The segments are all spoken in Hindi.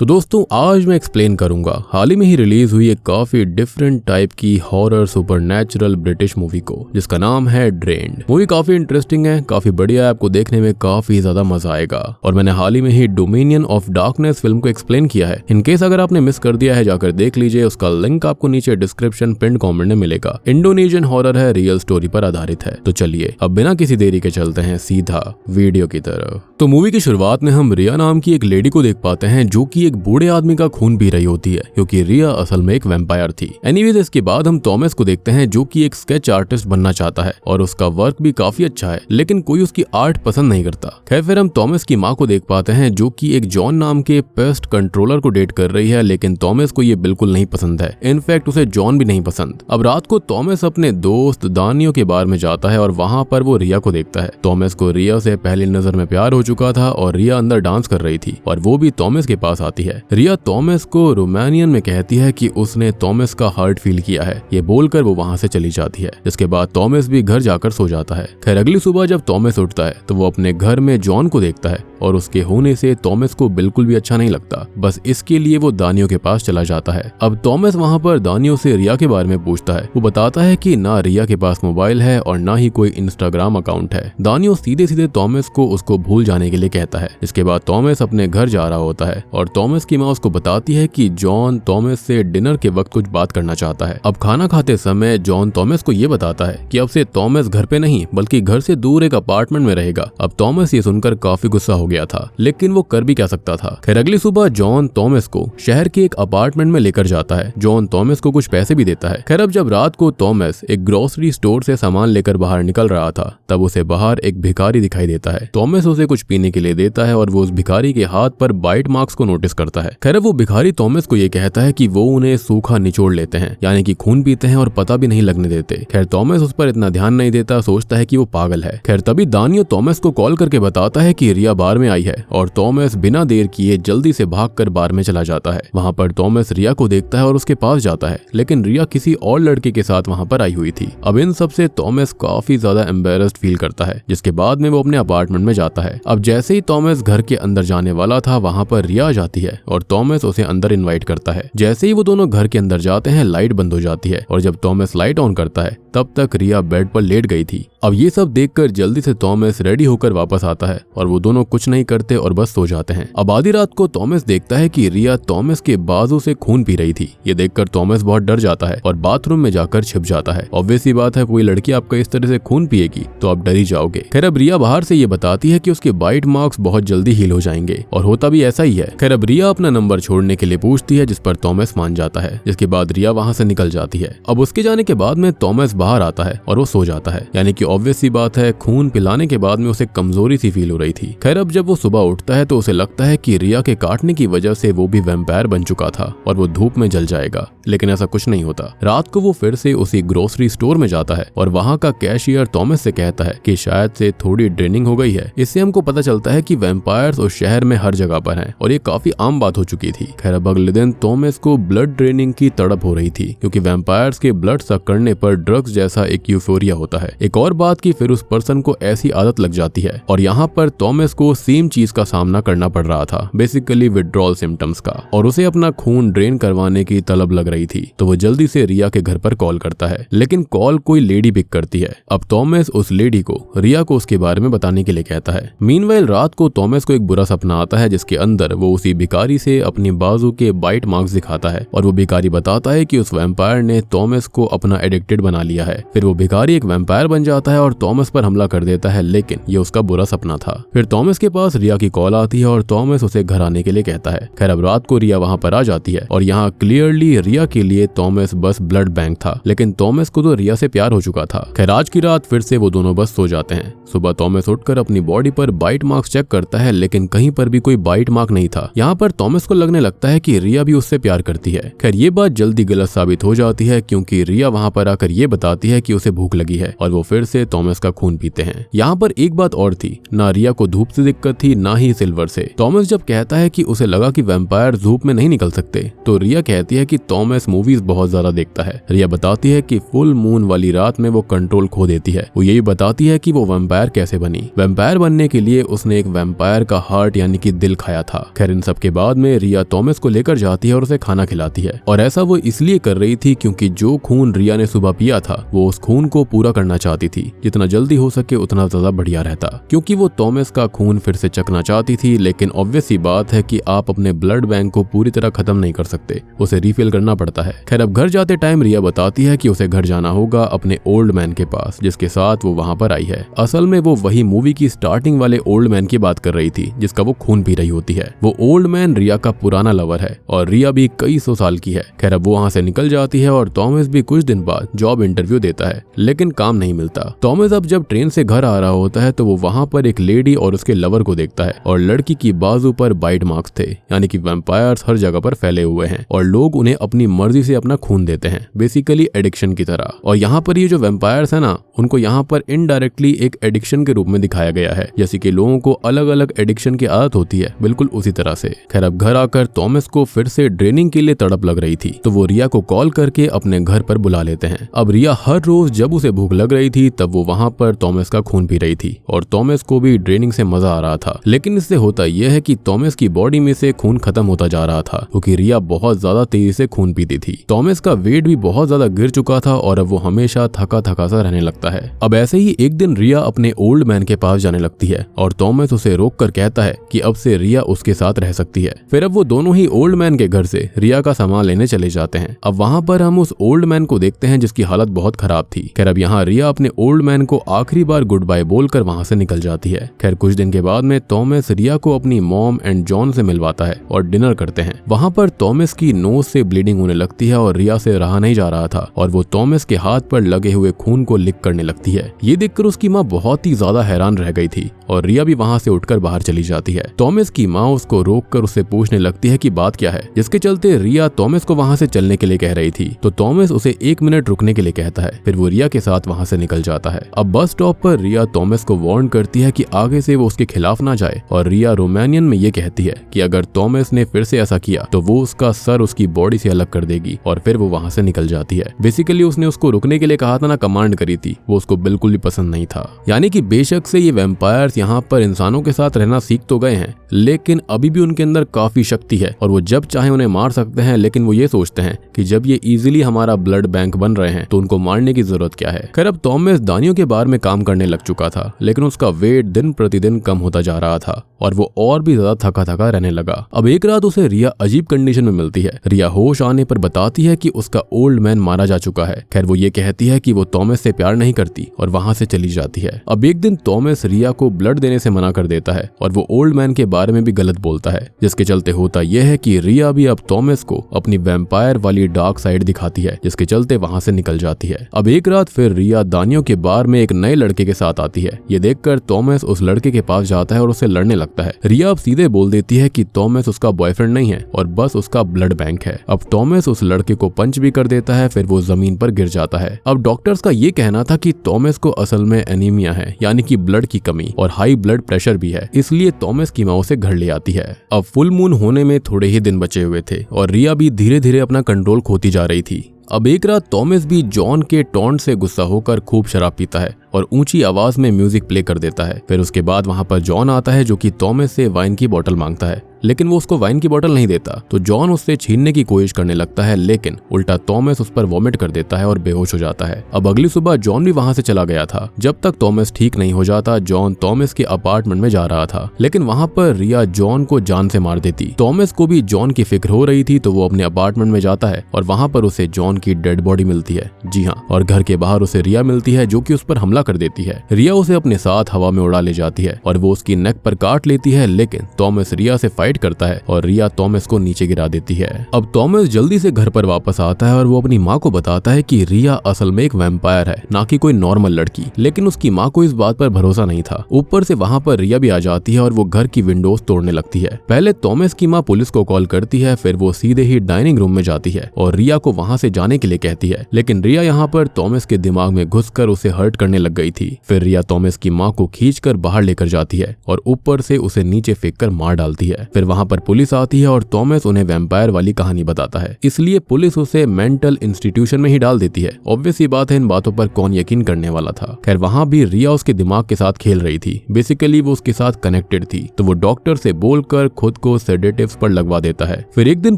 तो दोस्तों आज मैं एक्सप्लेन करूंगा हाल ही में ही रिलीज हुई एक काफी डिफरेंट टाइप की हॉरर सुपरनैचुरल ब्रिटिश मूवी को, जिसका नाम है ड्रेन्ड। मूवी काफी इंटरेस्टिंग है, काफी बढ़िया है, आपको देखने में काफी ज्यादा मजा आएगा। और मैंने हाल ही में ही डोमिनियन ऑफ डार्कनेस फिल्म को एक्सप्लेन किया है। इनकेस अगर आपने मिस कर दिया है जाकर देख लीजिए, उसका लिंक आपको नीचे डिस्क्रिप्शन पिन कमेंट में मिलेगा। इंडोनेशियन हॉरर है, रियल स्टोरी पर आधारित है। तो चलिए अब बिना किसी देरी के चलते हैं सीधा वीडियो की तरफ। तो मूवी की शुरुआत में हम रिया नाम की एक लेडी को देख पाते हैं जो कि एक बूढ़े आदमी का खून पी रही होती है, क्योंकि रिया असल में एक वैम्पायर थी। एनीवेज इसके बाद हम थॉमस को देखते हैं जो कि एक स्केच आर्टिस्ट बनना चाहता है और उसका वर्क भी काफी अच्छा है, लेकिन कोई उसकी आर्ट पसंद नहीं करता। खैर फिर हम थॉमस की माँ को देख पाते हैं जो कि एक जॉन नाम के पेस्ट कंट्रोलर को डेट कर रही है, लेकिन थॉमस को ये बिल्कुल नहीं पसंद है। इनफैक्ट उसे जॉन भी नहीं पसंद। अब रात को थॉमस अपने दोस्त दानियो के बार में जाता है और वहाँ पर वो रिया को देखता है। थॉमस को रिया से पहली नजर में प्यार हो चुका था और रिया अंदर डांस कर रही थी और वो भी थॉमस के पास आती है। रिया थॉमस को रोमानियन में कहती है कि उसने थॉमस का हार्ट फील किया है। ये बोलकर वो वहां से चली जाती है, जिसके बाद थॉमस भी घर जाकर सो जाता है। खैर अगली सुबह जब थॉमस उठता है तो वो अपने घर में जॉन को देखता है और उसके होने से थॉमस को बिल्कुल भी अच्छा नहीं लगता। बस इसके लिए वो दानियो के पास चला जाता है। अब थॉमस वहां पर दानियो से रिया के बारे में पूछता है। वो बताता है कि ना रिया के पास मोबाइल है और ना ही कोई इंस्टाग्राम अकाउंट है। दानियो सीधे सीधे थॉमस को उसको भूल जाने के लिए कहता है। इसके बाद थॉमस अपने घर जा रहा होता है और थॉमस की माँ उसको बताती है कि जॉन थॉमस से डिनर के वक्त कुछ बात करना चाहता है। अब खाना खाते समय जॉन थॉमस को ये बताता है कि अब से थॉमस घर पे नहीं बल्कि घर से दूर एक अपार्टमेंट में रहेगा। अब थॉमस ये सुनकर काफी गुस्सा हो गया था, लेकिन वो कर भी क्या सकता था। खैर अगली सुबह जॉन थॉमस को शहर के एक अपार्टमेंट में लेकर जाता है। जॉन थॉमस को कुछ पैसे भी देता है। खैर अब जब रात को थॉमस एक ग्रोसरी स्टोर से सामान लेकर बाहर निकल रहा था, तब उसे बाहर एक भिखारी दिखाई देता है। थॉमस उसे कुछ पीने के लिए देता है और वो उस भिखारी के हाथ पर बाइट मार्क्स को नोटिस करता है। खैर वो भिखारी थॉमस को ये कहता है कि वो उन्हें सूखा निचोड़ लेते हैं, यानी कि खून पीते हैं और पता भी नहीं लगने देते। खैर थॉमस उस पर इतना ध्यान नहीं देता, सोचता है कि वो पागल है। खैर तभी दानियो थॉमस को कॉल करके बताता है कि रिया बार में आई है और थॉमस बिना देर किए जल्दी से भागकर बार में चला जाता है। वहां पर थॉमस रिया को देखता है और उसके पास जाता है, लेकिन रिया किसी और लड़के के साथ वहां पर आई हुई थी। अब इन सब से थॉमस काफी ज्यादा एम्बेरस्ड फील करता है, जिसके बाद में वो अपने अपार्टमेंट में जाता है। अब जैसे ही थॉमस घर के अंदर जाने वाला था, वहां पर रिया आ जाती है और थॉमस उसे अंदर इनवाइट करता है। जैसे ही वो दोनों घर के अंदर जाते हैं, लाइट बंद हो जाती है और जब थॉमस लाइट ऑन करता है तब तक रिया बेड पर लेट गई थी। अब ये सब देखकर जल्दी से थॉमस रेडी होकर वापस आता है और वो दोनों कुछ नहीं करते और बस सो जाते हैं। अब आधी रात को थॉमस देखता है कि रिया थॉमस के बाजू से खून पी रही थी। ये देखकर थॉमस बहुत डर जाता है और बाथरूम में जाकर छिप जाता है। ऑब्वियस सी बात है, कोई लड़की आपका इस तरह से खून पिएगी तो आप डर ही जाओगे। खैर अब रिया बाहर से ये बताती है कि उसके बाइट मार्क्स बहुत जल्दी हील हो जाएंगे और होता भी ऐसा ही है। खैर अब रिया अपना नंबर छोड़ने के लिए पूछती है, जिस पर थॉमस मान जाता है। जिसके बाद रिया वहां से निकल जाती है। अब उसके जाने के बाद में थॉमस बाहर आता है और वो सो जाता है, यानी कि ऑब्वियस सी बात है, खून पिलाने के बाद में उसे कमजोरी सी फील हो रही थी। खैर अब जब वो सुबह उठता है तो उसे लगता है कि रिया के काटने की वजह से वो भी वैम्पायर बन चुका था और वो धूप में जल जाएगा, लेकिन ऐसा कुछ नहीं होता। रात को वो फिर से उसी ग्रोसरी स्टोर में जाता है और वहाँ का कैशियर थॉमस से कहता है कि शायद से थोड़ी ड्रेनिंग हो गई है। इससे हमको पता चलता है कि वैम्पायर्स उस शहर में हर जगह पर हैं और ये काफी आम बात हो चुकी थी। खैर अब अगले दिन थॉमस को ब्लड ड्रेनिंग की तड़प हो रही थी, क्योंकि वैम्पायर्स के ब्लड सक करने पर ड्रग्स जैसा एक यूफोरिया होता है। एक और बात कि फिर उस पर्सन को ऐसी आदत लग जाती है और यहाँ पर थॉमस को सेम चीज का सामना करना पड़ रहा था, बेसिकली विड्रॉल सिम्टम्स का, और उसे अपना खून ड्रेन करवाने की तलब लग रही थी। तो वो जल्दी से रिया के घर पर कॉल करता है, लेकिन कॉल कोई लेडी पिक करती है। अब थॉमस उस लेडी को रिया को उसके बारे में बताने के लिए कहता है। मीनवाइल रात को थॉमस को एक बुरा सपना आता है, जिसके अंदर वो उसी भिखारी से अपनी बाजू के बाइट मार्क्स दिखाता है और वो भिखारी बताता है कि उस वैम्पायर ने थॉमस को अपना एडिक्टेड बना लिया है। फिर वो भिखारी एक वैम्पायर बन जाता है और थॉमस पर हमला कर देता है, लेकिन ये उसका बुरा सपना था। फिर थॉमस के पास रिया की कॉल आती है और थॉमस उसे घर आने के लिए कहता है। खैर अब रात को रिया वहां पर आ जाती है और यहाँ क्लियरली रिया के लिए थॉमस बस ब्लड बैंक था, लेकिन थॉमस को तो रिया से प्यार हो चुका था। खैर आज की रात फिर से वो दोनों बस सो जाते हैं। सुबह थॉमस उठकर अपनी बॉडी पर बाइट मार्क्स चेक करता है, लेकिन कहीं पर भी कोई बाइट मार्क नहीं था। यहाँ पर थॉमस को लगने लगता है कि रिया भी उससे प्यार करती है। खैर ये बात जल्दी गलत साबित हो जाती है, क्योंकि रिया वहां पर आकर ये बताती है कि उसे भूख लगी है और वो फिर से थॉमस का खून पीते हैं। यहाँ पर एक बात और थी, ना रिया को धूप से दिक्कत थी ना ही सिल्वर से। थॉमस जब कहता है कि उसे लगा कि वैम्पायर धूप में नहीं निकल सकते, तो रिया कहती है कि थॉमस मूवीज बहुत ज्यादा देखता है। रिया बताती है कि फुल मून वाली रात में वो कंट्रोल खो देती है। वो यही बताती है कि वो वैम्पायर कैसे बनी। वैम्पायर बनने के लिए उसने एक वैम्पायर का हार्ट यानी कि दिल खाया था। खैर इन सब के बाद में रिया थॉमस को लेकर जाती है और उसे खाना खिलाती है, और ऐसा वो इसलिए कर रही थी क्योंकि जो खून रिया ने सुबह पिया था वो उस खून को पूरा करना चाहती थी। जितना जल्दी हो सके उतना ज्यादा बढ़िया रहता, क्योंकि वो थॉमस का खून फिर से चखना चाहती थी। लेकिन ऑब्वियस सी बात है कि आप अपने ब्लड बैंक को पूरी तरह खत्म नहीं कर सकते, उसे रिफिल करना पड़ता है। खैर अब घर जाते टाइम रिया बताती है कि उसे घर जाना होगा अपने ओल्ड मैन के पास जिसके साथ वो वहां पर आई है। असल में वो वही मूवी की स्टार्टिंग वाले ओल्ड मैन की बात कर रही थी जिसका वो खून पी रही होती है। वो ओल्ड मैन रिया का पुराना लवर है और रिया भी कई सौ साल की है। खैर अब वो वहां से निकल जाती है और थॉमस भी कुछ दिन बाद जॉब इंटरव्यू देता है, लेकिन काम नहीं मिलता। थॉमस अब जब ट्रेन से घर आ रहा होता है तो वो वहां पर एक लेडी और उसके लवर को देखता है, और लड़की की बाजू पर बाइट मार्क्स थे, यानी कि वैम्पायर्स हर जगह पर फैले हुए हैं और लोग उन्हें अपनी मर्जी से अपना खून देते हैं, बेसिकली एडिक्शन की तरह। और यहाँ पर ये जो वैम्पायर्स है ना, उनको यहाँ पर इनडायरेक्टली एक एडिक्शन के रूप में दिखाया गया है, जैसे कि लोगों को अलग अलग एडिक्शन की आदत होती है, बिल्कुल उसी तरह से। खैर अब घर आकर थॉमस को फिर से ड्रेनिंग के लिए तड़प लग रही थी, तो वो रिया को कॉल करके अपने घर पर बुला लेते हैं। अब रिया हर रोज जब उसे भूख लग रही थी तब वो वहां पर थॉमस का खून पी रही थी, और थॉमस को भी ड्रेनिंग से मजा आ रहा था। लेकिन इससे होता यह है कि थॉमस की बॉडी में से खून खत्म होता जा रहा था, क्योंकि रिया बहुत ज्यादा तेजी से खून पीती थी। थॉमस का वेट भी बहुत ज्यादा गिर चुका था और अब वो हमेशा थका थका सा रहने लगता है। अब ऐसे ही एक दिन रिया अपने ओल्ड मैन के पास जाने लगती है और थॉमस उसे रोक कर कहता है कि अब से रिया उसके साथ रह सकती है। फिर अब वो दोनों ही ओल्ड मैन के घर से रिया का सामान लेने चले जाते हैं। अब वहां पर हम उस ओल्ड मैन को देखते हैं जिसकी हालत बहुत खराब थी। खैर अब यहाँ रिया अपने ओल्ड मैन को आखिरी बार गुड बाय बोलकर वहां से निकल जाती है। खैर कुछ दिन के बाद में थॉमस रिया को अपनी मॉम एंड जॉन से मिलवाता है और डिनर करते हैं। वहां पर थॉमस की नोज से ब्लीडिंग होने लगती है और रिया से रहा नहीं जा रहा था, और वो थॉमस के हाथ पर लगे हुए खून को लिक करने लगती है। ये देखकर उसकी माँ बहुत ही ज्यादा हैरान रह गई थी और रिया भी वहां से उठकर बाहर चली जाती है। थॉमस की माँ उसको रोककर उससे पूछने लगती है कि बात क्या है, जिसके चलते रिया थॉमस को वहां से चलने के लिए कह रही थी, तो थॉमस उसे 1 मिनट रुकने के लिए कहता है। फिर वो रिया के साथ वहां से निकल जाता है। अब बस स्टॉप पर रिया थॉमस को वार्न करती है कि आगे से वो उसके खिलाफ ना जाए, और रिया रोमानियन में ये कहती है कि अगर थॉमस ने फिर से ऐसा किया तो वो उसका सर उसकी बॉडी से अलग कर देगी, और फिर वो वहां से निकल जाती है। बेसिकली उसने उसको रुकने के लिए कहा था ना, कमांड करी थी, वो उसको बिल्कुल भी पसंद नहीं था। यानी कि बेशक से ये वैम्पायर्स यहाँ पर इंसानों के साथ रहना सीख तो गए हैं, लेकिन अभी भी उनके अंदर काफी शक्ति है और वो जब चाहे उन्हें मार सकते हैं। लेकिन वो ये सोचते हैं कि जब ये इजीली हमारा ब्लड बैंक बन रहे हैं तो उनको मारने की जरूरत क्या है। खैर अब थॉमस दानियों के बार में काम करने लग चुका था, लेकिन उसका वेट दिन प्रतिदिन कम होता जा रहा था और वो और भी ज्यादा थका थका रहने लगा। अब एक रात उसे रिया अजीब कंडीशन में मिलती है। रिया होश आने पर बताती है कि उसका ओल्ड मैन मारा जा चुका है। खैर वो ये कहती है कि वो थॉमस से प्यार नहीं करती और वहां से चली जाती है। अब एक दिन थॉमस रिया को ब्लड देने से मना कर देता है और वो ओल्ड मैन के बारे में भी गलत बोलता है, जिसके चलते होता यह है कि रिया भी अब थॉमस को अपनी वैम्पायर वाली डार्क साइड दिखाती है, जिसके चलते वहां से निकल जाती है। अब एक रात फिर रिया दानियों के बार में एक नए लड़के के साथ आती है। ये देखकर थॉमस उस लड़के के पास जाता है और उससे लड़ने लगता है। रिया अब सीधे बोल देती है कि थॉमस उसका बॉयफ्रेंड नहीं है और बस उसका ब्लड बैंक है। अब थॉमस उस लड़के को पंच भी कर देता है, फिर वो जमीन पर गिर जाता है। अब डॉक्टर्स का ये कहना था कि थॉमस को असल में एनीमिया है, यानी कि ब्लड की कमी, और हाई ब्लड प्रेशर भी है, इसलिए थॉमस की माँ उसे घर ले आती है। अब फुल मून होने में थोड़े ही दिन बचे हुए थे और रिया भी धीरे धीरे अपना कंट्रोल खोती जा रही थी। अब एक रात थॉमस भी जॉन के टॉन्ट से गुस्सा होकर खूब शराब पीता है और ऊंची आवाज में म्यूजिक प्ले कर देता है। फिर उसके बाद वहां पर जॉन आता है जो कि थॉमस से वाइन की बोतल मांगता है, लेकिन वो उसको वाइन की बोतल नहीं देता, तो जॉन उससे छीनने की कोशिश करने लगता है, लेकिन उल्टा थॉमस उस पर वॉमिट कर देता है और बेहोश हो जाता है। अब अगली सुबह जॉन भी वहां से चला गया था। जब तक थॉमस ठीक नहीं हो जाता, जॉन थॉमस के अपार्टमेंट में जा रहा था, लेकिन वहां पर रिया जॉन को जान से मार देती। थॉमस को भी जॉन की फिक्र हो रही थी, तो वो अपने अपार्टमेंट में जाता है और वहां पर उसे जॉन की डेड बॉडी मिलती है। जी हाँ, और घर के बाहर उसे रिया मिलती है जो कि उस पर हमला कर देती है। रिया उसे अपने साथ हवा में उड़ा ले जाती है और वो उसकी नेक पर काट लेती है, लेकिन थॉमस रिया से फाइट फाइट करता है और रिया थॉमस को नीचे गिरा देती है। अब थॉमस जल्दी से घर पर वापस आता है और वो अपनी माँ को बताता है कि रिया असल में एक वैम्पायर है, ना कि कोई नॉर्मल लड़की। लेकिन उसकी माँ को इस बात पर भरोसा नहीं था। ऊपर से वहाँ पर रिया भी आ जाती है और वो घर की विंडोज तोड़ने लगती है। पहले थॉमस की माँ पुलिस को कॉल करती है, फिर वो सीधे ही डाइनिंग रूम में जाती है और रिया को वहाँ से जाने के लिए कहती है। लेकिन रिया यहाँ पर थॉमस के दिमाग में घुसकर उसे हर्ट करने लग गई थी। फिर रिया थॉमस की माँ को खींचकर बाहर लेकर जाती है और ऊपर से उसे नीचे फेंककर मार डालती है। फिर वहाँ पर पुलिस आती है और थॉमस उन्हें वैम्पायर वाली कहानी बताता है, इसलिए पुलिस उसे मेंटल इंस्टीट्यूशन में ही डाल देती है। ऑब्वियस ये बात है, इन बातों पर कौन यकीन करने वाला था। खैर वहाँ भी रिया उसके दिमाग के साथ खेल रही थी। बेसिकली वो उसके साथ कनेक्टेड थी, तो वो डॉक्टर से बोलकर खुद को सेडेटिव्स पर लगवा देता है। फिर एक दिन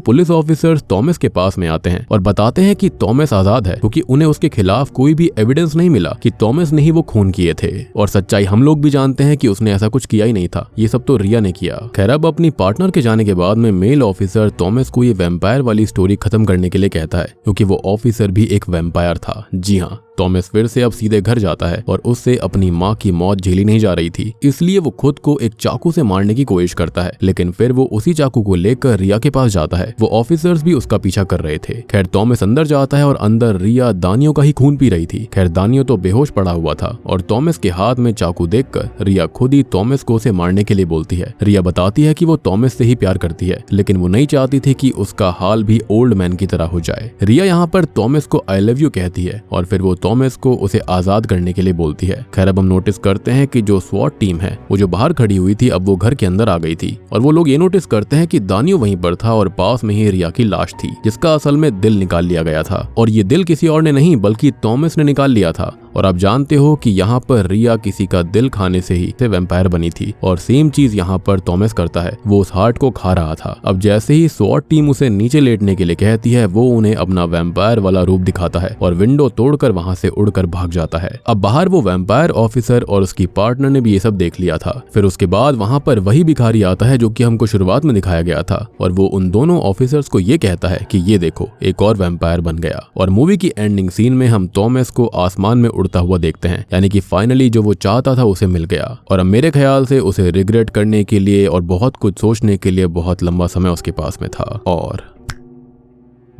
पुलिस ऑफिसर्स थॉमस के पास में आते हैं और बताते हैं कि थॉमस आजाद है, क्योंकि उन्हें उसके खिलाफ कोई भी एविडेंस नहीं मिला कि थॉमस ने ही वो खून किए थे। और सच्चाई हम लोग भी जानते हैं कि उसने ऐसा कुछ किया ही नहीं था, ये सब तो रिया ने किया। खैर अब अपनी पार्टनर के जाने के बाद में मेल ऑफिसर थॉमस को ये वैम्पायर वाली स्टोरी खत्म करने के लिए कहता है, क्योंकि वो ऑफिसर भी एक वैम्पायर था। जी हाँ, थॉमस फिर से अब सीधे घर जाता है और उससे अपनी माँ की मौत झेली नहीं जा रही थी, इसलिए वो खुद को एक चाकू से मारने की कोशिश करता है। लेकिन फिर वो उसी चाकू को लेकर रिया के पास जाता है। वो ऑफिसर्स भी उसका पीछा कर रहे थे। खैर थॉमस अंदर जाता है और अंदर रिया दानियों का ही खून पी रही थी। खैर दानियों तो बेहोश पड़ा हुआ था और थॉमस के हाथ में चाकू देखकर रिया खुद ही थॉमस को उसे मारने के लिए बोलती है। रिया बताती है कि वो थॉमस से ही प्यार करती है, लेकिन वो नहीं चाहती थी कि उसका हाल भी ओल्ड मैन की तरह हो जाए। रिया यहाँ पर थॉमस को आई लव यू कहती है और फिर वो थॉमस को उसे आजाद करने के लिए बोलती है। खैर अब हम नोटिस करते हैं कि जो स्वॉट टीम है वो जो बाहर खड़ी हुई थी, अब वो घर के अंदर आ गई थी और वो लोग ये नोटिस करते हैं कि दानियो वहीं पर था और पास में ही रिया की लाश थी, जिसका असल में दिल निकाल लिया गया था। और ये दिल किसी और ने नहीं बल्कि थॉमस ने निकाल लिया था। और आप जानते हो कि यहाँ पर रिया किसी का दिल खाने से ही वैम्पायर बनी थी और सेम चीज यहाँ पर थॉमस करता है, वो उस हार्ट को खा रहा था। अब जैसे ही स्वॉट टीम उसे नीचे लेटने के लिए कहती है, वो उन्हें अपना वैम्पायर वाला रूप दिखाता है और विंडो तोड़कर वहां से उड़कर भाग जाता है। अब बाहर वो वैम्पायर ऑफिसर और उसकी पार्टनर ने भी ये सब देख लिया था। फिर उसके बाद वहां पर वही भिखारी आता है जो कि हमको शुरुआत में दिखाया गया था और वो उन दोनों ऑफिसर्स को ये कहता है कि ये देखो एक और वैम्पायर बन गया। और मूवी की एंडिंग सीन में हम थॉमस को आसमान में उड़ता हुआ देखते हैं, यानी कि फाइनली जो वो चाहता था उसे मिल गया। और अब मेरे ख्याल से उसे रिग्रेट करने के लिए और बहुत कुछ सोचने के लिए बहुत लंबा समय उसके पास में था। और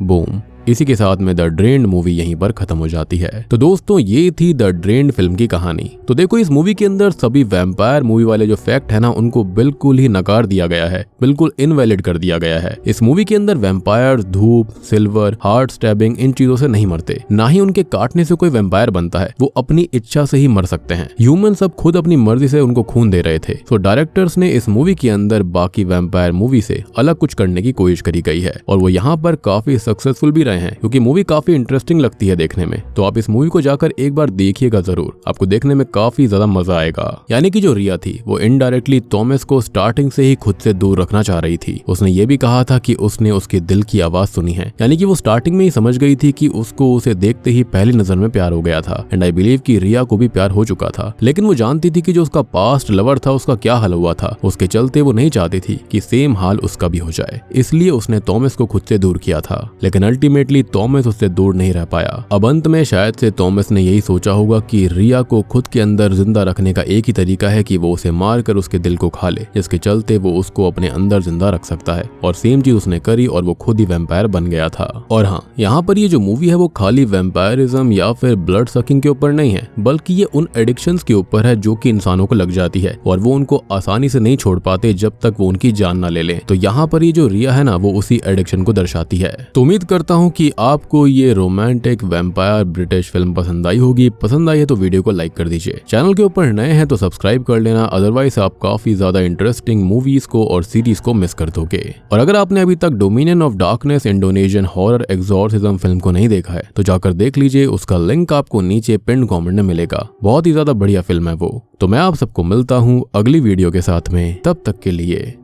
बूम, इसी के साथ में द ड्रेन्ड मूवी यहीं पर खत्म हो जाती है। तो दोस्तों ये थी द ड्रेन्ड फिल्म की कहानी। तो देखो इस मूवी के अंदर सभी वैम्पायर मूवी वाले जो फैक्ट है ना, उनको बिल्कुल ही नकार दिया गया है, बिल्कुल इनवैलिड कर दिया गया है। इस मूवी के अंदर वैम्पायर धूप, सिल्वर, हार्ट स्टैबिंग इन चीजों से नहीं मरते, ना ही उनके काटने से कोई वैम्पायर बनता है। वो अपनी इच्छा से ही मर सकते हैं। ह्यूमन सब खुद अपनी मर्जी से उनको खून दे रहे थे। तो डायरेक्टर्स ने इस मूवी के अंदर बाकी वैम्पायर मूवी से अलग कुछ करने की कोशिश करी गई है और वो यहाँ पर काफी सक्सेसफुल भी हैं, क्योंकि मूवी काफी इंटरेस्टिंग लगती है देखने में। तो आप इस मूवी को जाकर एक बार देखिएगा जरूर, आपको देखने में काफी ज्यादा मजा आएगा। यानी कि जो रिया थी वो इनडायरेक्टली थॉमस को स्टार्टिंग से ही खुद से दूर रखना चाह रही थी। उसने ये भी कहा था कि उसने उसके दिल की आवाज सुनी है, यानी कि वो स्टार्टिंग में ही समझ गई थी कि उसको उसे देखते ही पहली नजर में प्यार हो गया था। एंड आई बिलीव कि रिया को भी प्यार हो चुका था, लेकिन वो जानती थी कि जो उसका पास्ट लवर था उसका क्या हाल हुआ था। उसके चलते वो नहीं चाहती थी कि सेम हाल उसका भी हो जाए, इसलिए उसने थॉमस को खुद से दूर किया था। लेकिन अल्टीमेटली थॉमस उससे दूर नहीं रह पाया। अब अंत में शायद से थॉमस ने यही सोचा होगा कि रिया को खुद के अंदर जिंदा रखने का एक ही तरीका है कि वो उसे मारकर उसके दिल को खा ले, जिसके चलते वो उसको अपने अंदर जिंदा रख सकता है। और सेम चीज उसने करी और वो खुद ही वैम्पायर बन गया था। और हाँ, यहाँ पर ये जो मूवी है वो खाली वैम्पायरिज्म या फिर ब्लड सकिंग के ऊपर नहीं है, बल्कि ये उन एडिक्शंस के ऊपर है जो कि इंसानों को लग जाती है और वो उनको आसानी से नहीं छोड़ पाते जब तक वो उनकी जान ना ले ले। तो यहाँ पर ये जो रिया है ना, वो उसी एडिक्शन को दर्शाती है। तो उम्मीद करता हूँ कि आपको ये रोमांटिक वैम्पायर ब्रिटिश फिल्म पसंद आई होगी। पसंद आई है तो वीडियो को लाइक कर दीजिए। चैनल के ऊपर नए हैं तो सब्सक्राइब कर लेना, अदरवाइज आप काफी ज्यादा इंटरेस्टिंग मूवीज को और सीरीज को मिस कर दोगे। और अगर आपने अभी तक Dominion of Darkness Indonesian horror exorcism film को नहीं देखा है तो जाकर देख लीजिए, उसका लिंक आपको नीचे पिन कमेंट में मिलेगा। बहुत ही ज्यादा बढ़िया फिल्म है वो। तो मैं आप सबको मिलता हूँ अगली वीडियो के साथ में, तब तक के लिए